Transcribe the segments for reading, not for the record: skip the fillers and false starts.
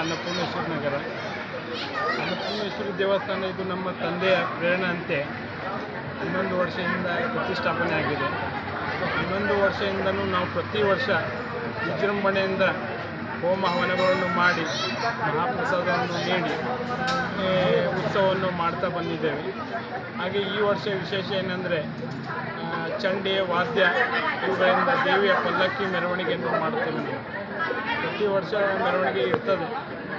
ಅನ್ನಪೂರ್ಣೇಶ್ವರಿ ನಗರ. ಅನ್ನಪೂರ್ಣೇಶ್ವರಿ ದೇವಸ್ಥಾನ ಇದು ನಮ್ಮ ತಂದೆಯ ಪ್ರೇರಣೆಯಂತೆ 11 ವರ್ಷದಿಂದ ಪ್ರತಿಷ್ಠಾಪನೆ ಆಗಿದೆ. 11 ವರ್ಷದಿಂದಲೂ ನಾವು ಪ್ರತಿ ವರ್ಷ ವಿಜೃಂಭಣೆಯಿಂದ ಹೋಮ ಹವನಗಳನ್ನು ಮಾಡಿ ಮಹಾಪ್ರಸಾದವನ್ನು ನೀಡಿ ಉತ್ಸವವನ್ನು ಮಾಡ್ತಾ ಬಂದಿದ್ದೇವೆ. ಹಾಗೆ ಈ ವರ್ಷ ವಿಶೇಷ ಏನಂದರೆ ಚಂಡೆ ವಾದ್ಯ ಇವುಗಳಿಂದ ದೇವಿಯ ಪಲ್ಲಕ್ಕಿ ಮೆರವಣಿಗೆಯನ್ನು ಮಾಡುತ್ತೇವೆ. ನಾವು ಪ್ರತಿ ವರ್ಷ ಮೆರವಣಿಗೆ ಇರ್ತದೆ.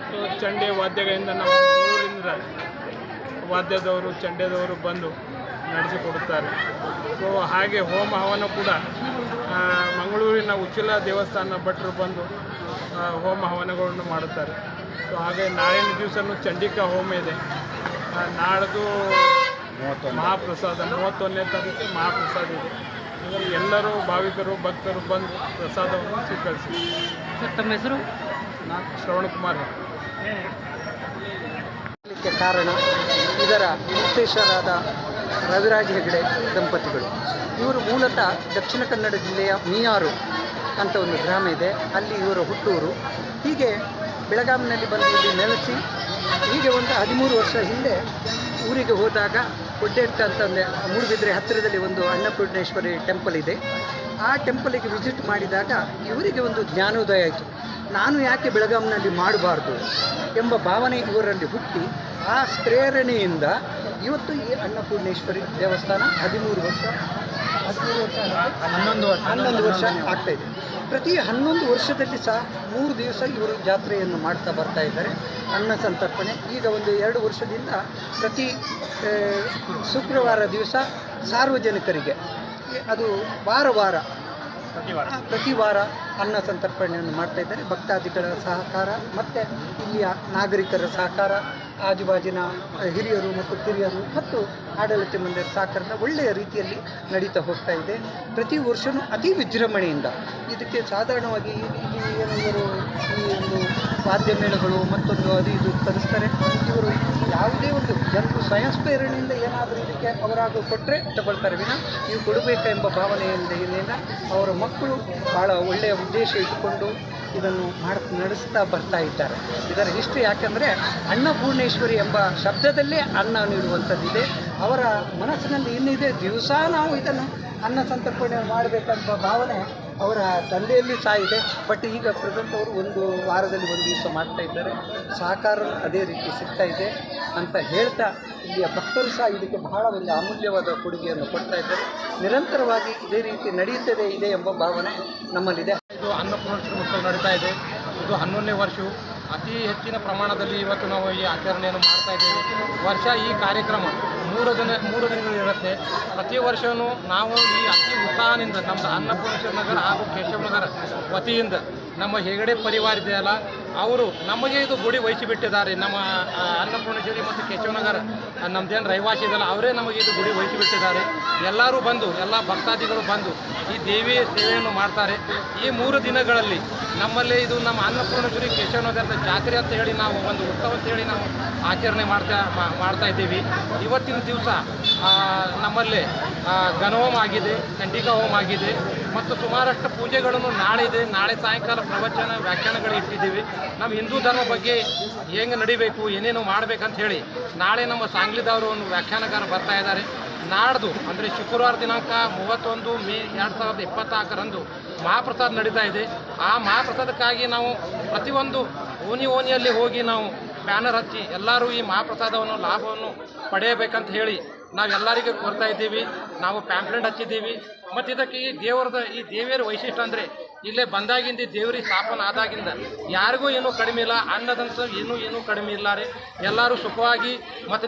ಸೊ ಚಂಡೆ ವಾದ್ಯಗಳಿಂದ ನಾವು ಮಂಗಳೂರಿನಿಂದ ವಾದ್ಯದವರು ಚಂಡೆದವರು ಬಂದು ನಡೆಸಿಕೊಡುತ್ತಾರೆ. ಸೊ ಹಾಗೆ ಹೋಮ ಹವನ ಕೂಡ ಮಂಗಳೂರಿನ ಉಚ್ಚಿಲ ದೇವಸ್ಥಾನ ಭಟ್ರು ಬಂದು ಹೋಮ ಹವನಗಳನ್ನು ಮಾಡುತ್ತಾರೆ. ಸೊ ಹಾಗೆ ನಾಳಿನ ದಿವಸನೂ ಚಂಡಿಕಾ ಹೋಮ ಇದೆ. ನಾಡ್ದು ಮಹಾಪ್ರಸಾದ 31ನೇ ತಾರೀಕು ಮಹಾಪ್ರಸಾದ ಇದೆ. ಇದರಲ್ಲಿ ಎಲ್ಲರೂ ಭಾವಿಕರು ಭಕ್ತರು ಬಂದು ಪ್ರಸಾದವನ್ನು ಸ್ವೀಕರಿಸಿ. ಸರ್, ತಮ್ಮ ಹೆಸರು? ನಾನು ಶ್ರವಣಕುಮಾರ್. ಕಾರಣ ಇದರ ಮುಕ್ತೇಶ್ವರಾದ ರವಿರಾಜ್ ಹೆಗಡೆ ದಂಪತಿಗಳು. ಇವರು ಮೂಲತಃ ದಕ್ಷಿಣ ಕನ್ನಡ ಜಿಲ್ಲೆಯ ಮೀಯಾರು ಅಂತ ಒಂದು ಗ್ರಾಮ ಇದೆ, ಅಲ್ಲಿ ಇವರ ಹುಟ್ಟೂರು. ಹೀಗೆ ಬೆಳಗಾವಿನಲ್ಲಿ ಬಂದು ಇಲ್ಲಿ ನೆಲೆಸಿ ಹೀಗೆ ಒಂದು 13 ವರ್ಷ ಹಿಂದೆ ಊರಿಗೆ ಹೋದಾಗ ಕೊಡ್ಡೆಡ್ಕ ಅಂತಂದರೆ ಮೂಡುಬಿದ್ರೆ ಹತ್ತಿರದಲ್ಲಿ ಒಂದು ಅನ್ನಪೂರ್ಣೇಶ್ವರಿ ಟೆಂಪಲ್ ಇದೆ. ಆ ಟೆಂಪಲಿಗೆ ವಿಸಿಟ್ ಮಾಡಿದಾಗ ಇವರಿಗೆ ಒಂದು ಜ್ಞಾನೋದಯ ಆಯಿತು. ನಾನು ಯಾಕೆ ಬೆಳಗಾವಿನಲ್ಲಿ ಮಾಡಬಾರ್ದು ಎಂಬ ಭಾವನೆ ಇವರಲ್ಲಿ ಹುಟ್ಟಿ ಆ ಪ್ರೇರಣೆಯಿಂದ ಇವತ್ತು ಈ ಅನ್ನಪೂರ್ಣೇಶ್ವರಿ ದೇವಸ್ಥಾನ 11 ವರ್ಷ ಆಗ್ತಾಯಿದೆ. ಪ್ರತಿ 11 ವರ್ಷದಲ್ಲಿ ಸಹ 3 ದಿವಸ ಇವರು ಜಾತ್ರೆಯನ್ನು ಮಾಡ್ತಾ ಬರ್ತಾ ಇದ್ದಾರೆ. ಅನ್ನ ಸಂತರ್ಪಣೆ ಈಗ ಒಂದು 2 ವರ್ಷದಿಂದ ಪ್ರತಿ ಶುಕ್ರವಾರ ದಿವಸ ಸಾರ್ವಜನಿಕರಿಗೆ ಅದು ಪ್ರತಿ ವಾರ ಅನ್ನ ಸಂತರ್ಪಣೆಯನ್ನು ಮಾಡ್ತಾ ಇದ್ದಾರೆ. ಭಕ್ತಾದಿಗಳ ಸಹಕಾರ ಮತ್ತು ಇಲ್ಲಿಯ ನಾಗರಿಕರ ಸಹಕಾರ, ಆಜುಬಾಜಿನ ಹಿರಿಯರು ಮತ್ತು ಕಿರಿಯರು ಮತ್ತು ಆಡಳಿತ ಮಂಡಳಿ ಸಹಕಾರದ ಒಳ್ಳೆಯ ರೀತಿಯಲ್ಲಿ ನಡೀತಾ ಹೋಗ್ತಾ ಇದೆ. ಪ್ರತಿ ವರ್ಷವೂ ಅತಿ ವಿಜೃಂಭಣೆಯಿಂದ ಇದಕ್ಕೆ ಸಾಧಾರಣವಾಗಿ ಇವರು ಈ ಒಂದು ವಾದ್ಯ ಮೇಳಗಳು ಮತ್ತೊಂದು ಅದು ಇದು ತರಿಸ್ತಾರೆ. ಇವರು ಯಾವುದೇ ಒಂದು ಜನರು ಸ್ವಯಂ ಪ್ರೇರಣೆಯಿಂದ ಏನಾದರೂ ಇದಕ್ಕೆ ಅವರಾಗ ಕೊಟ್ಟರೆ ತಗೊಳ್ತಾರೆ ವಿನ ನೀವು ಕೊಡಬೇಕೆಂಬ ಭಾವನೆಯಿಂದ ಏನೇನ ಅವರ ಮಕ್ಕಳು ಭಾಳ ಒಳ್ಳೆಯ ಉದ್ದೇಶ ಇಟ್ಟುಕೊಂಡು ಇದನ್ನು ನಡೆಸ್ತಾ ಬರ್ತಾ ಇದ್ದಾರೆ. ಇದರ ಹಿಸ್ಟ್ರಿ ಯಾಕೆಂದರೆ ಅನ್ನಪೂರ್ಣೇಶ್ವರಿ ಎಂಬ ಶಬ್ದದಲ್ಲೇ ಅನ್ನ ನೀಡುವಂಥದ್ದಿದೆ. ಅವರ ಮನಸ್ಸಿನಲ್ಲಿ ಏನಿದೆ, ದಿವಸ ನಾವು ಇದನ್ನು ಅನ್ನ ಸಂತರ್ಪಣೆ ಮಾಡಬೇಕಂತ ಭಾವನೆ ಅವರ ತಂದೆಯಲ್ಲಿ ಸಹ ಇದೆ. ಬಟ್ ಈಗ ಪ್ರೆಸೆಂಟ್ ಅವರು ಒಂದು ವಾರದಲ್ಲಿ ಒಂದು ದಿವಸ ಮಾಡ್ತಾ ಇದ್ದಾರೆ. ಸಹಕಾರ ಅದೇ ರೀತಿ ಸಿಗ್ತಾ ಇದೆ ಅಂತ ಹೇಳ್ತಾ ಇಲ್ಲಿಯ ಭಕ್ತರು ಸಹ ಇದಕ್ಕೆ ಬಹಳ ಒಂದು ಅಮೂಲ್ಯವಾದ ಕೊಡುಗೆಯನ್ನು ಕೊಡ್ತಾ ಇದ್ದಾರೆ. ನಿರಂತರವಾಗಿ ಇದೇ ರೀತಿ ನಡೆಯುತ್ತದೆ ಇದೆ ಎಂಬ ಭಾವನೆ ನಮ್ಮಲ್ಲಿದೆ. ಇದು ಅನ್ನಪೂರ್ಣೇಶ್ವರಿ ಉತ್ಸವ ನಡೀತಾ ಇದೆ. ಇದು 11ನೇ ವರ್ಷವು ಅತಿ ಹೆಚ್ಚಿನ ಪ್ರಮಾಣದಲ್ಲಿ ಇವತ್ತು ನಾವು ಈ ಆಚರಣೆಯನ್ನು ಮಾಡ್ತಾ ಇದ್ದೇವೆ. ವರ್ಷ ಈ ಕಾರ್ಯಕ್ರಮ 3 ದಿನಗಳು ಇರುತ್ತೆ. ಪ್ರತಿ ವರ್ಷವೂ ನಾವು ಈ ಅತಿ ಉತ್ಸಾಹದಿಂದ ನಮ್ಮ ಅನ್ನಪೂರ್ಣೇಶ್ವರಿ ನಗರ ಹಾಗೂ ಕೇಶವನಗರ ವತಿಯಿಂದ ನಮ್ಮ ಹೆಗಡೆ ಪರಿವಾರ ಇದೆಯಲ್ಲ, ಅವರು ನಮಗೆ ಇದು ಗುಡಿ ವಹಿಸಿಬಿಟ್ಟಿದ್ದಾರೆ. ನಮ್ಮ ಅನ್ನಪೂರ್ಣೇಶ್ವರಿ ಮತ್ತು ಕೇಶವನಗರ ನಮ್ಮದೇನು ರಹಿವಾಸಿ ಇದೆಯಲ್ಲ, ಅವರೇ ನಮಗೆ ಇದು ಗುಡಿ ವಹಿಸಿಬಿಟ್ಟಿದ್ದಾರೆ. ಎಲ್ಲರೂ ಬಂದು ಎಲ್ಲ ಭಕ್ತಾದಿಗಳು ಬಂದು ಈ ದೇವಿಯ ಸೇವೆಯನ್ನು ಮಾಡ್ತಾರೆ. ಈ 3 ದಿನಗಳಲ್ಲಿ ನಮ್ಮಲ್ಲಿ ಇದು ನಮ್ಮ ಅನ್ನಪೂರ್ಣೇಶ್ವರಿ ಕೇಶವನಗರದ ಜಾತ್ರೆ ಅಂತ ಹೇಳಿ ನಾವು ಒಂದು ಉತ್ಸವ ಅಂತ ಹೇಳಿ ನಾವು ಆಚರಣೆ ಮಾಡ್ತಾ ಇದ್ದೀವಿ. ಇವತ್ತಿನ ದಿವಸ ನಮ್ಮಲ್ಲಿ ಗಣಹೋಮ ಆಗಿದೆ, ಚಂಡಿಕಾ ಹೋಮ ಆಗಿದೆ ಮತ್ತು ಸುಮಾರಷ್ಟು ಪೂಜೆಗಳನ್ನು ನಾಳೆ ಇದೆ. ನಾಳೆ ಸಾಯಂಕಾಲ ಪ್ರವಚನ ವ್ಯಾಖ್ಯಾನಗಳು ಇಟ್ಟಿದ್ದೀವಿ. ನಮ್ಮ ಹಿಂದೂ ಧರ್ಮ ಬಗ್ಗೆ ಹೆಂಗೆ ನಡಿಬೇಕು, ಏನೇನು ಮಾಡಬೇಕಂತ ಹೇಳಿ ನಾಳೆ ನಮ್ಮ ಸಾಂಗ್ಲಿದವರು ಒಂದು ವ್ಯಾಖ್ಯಾನಕಾರ ಬರ್ತಾ ಇದ್ದಾರೆ. ನಾಡ್ದು ಅಂದರೆ ಶುಕ್ರವಾರ ದಿನಾಂಕ 31 ಮೇ 2024ರಂದು ಮಹಾಪ್ರಸಾದ ನಡೀತಾ ಇದೆ. ಆ ಮಹಾಪ್ರಸಾದಕ್ಕಾಗಿ ನಾವು ಪ್ರತಿಯೊಂದು ಓಣಿಯಲ್ಲಿ ಹೋಗಿ ನಾವು ಬ್ಯಾನರ್ ಹಚ್ಚಿ ಎಲ್ಲರೂ ಈ ಮಹಾಪ್ರಸಾದವನ್ನು ಲಾಭವನ್ನು ಪಡೆಯಬೇಕಂತ ಹೇಳಿ ನಾವೆಲ್ಲರಿಗೆ ಕೋರ್ತಾ ಇದ್ದೀವಿ. ನಾವು ಪ್ಯಾಂಪ್ಲೆಟ್ ಹಚ್ಚಿದ್ದೀವಿ. ಮತ್ತು ಇದಕ್ಕೆ ಈ ದೇವಿಯರ ವೈಶಿಷ್ಟ್ಯ ಅಂದರೆ ಇಲ್ಲೇ ಬಂದಾಗಿಂದ ದೇವರಿಗೆ ಸ್ಥಾಪನೆ ಆದಾಗಿಂದ ಯಾರಿಗೂ ಏನೂ ಕಡಿಮೆ ಇಲ್ಲ, ಅನ್ನದಂತೂ ಏನೂ ಕಡಿಮೆ ಇಲ್ಲ ರೀ. ಎಲ್ಲರೂ ಸುಖವಾಗಿ ಮತ್ತು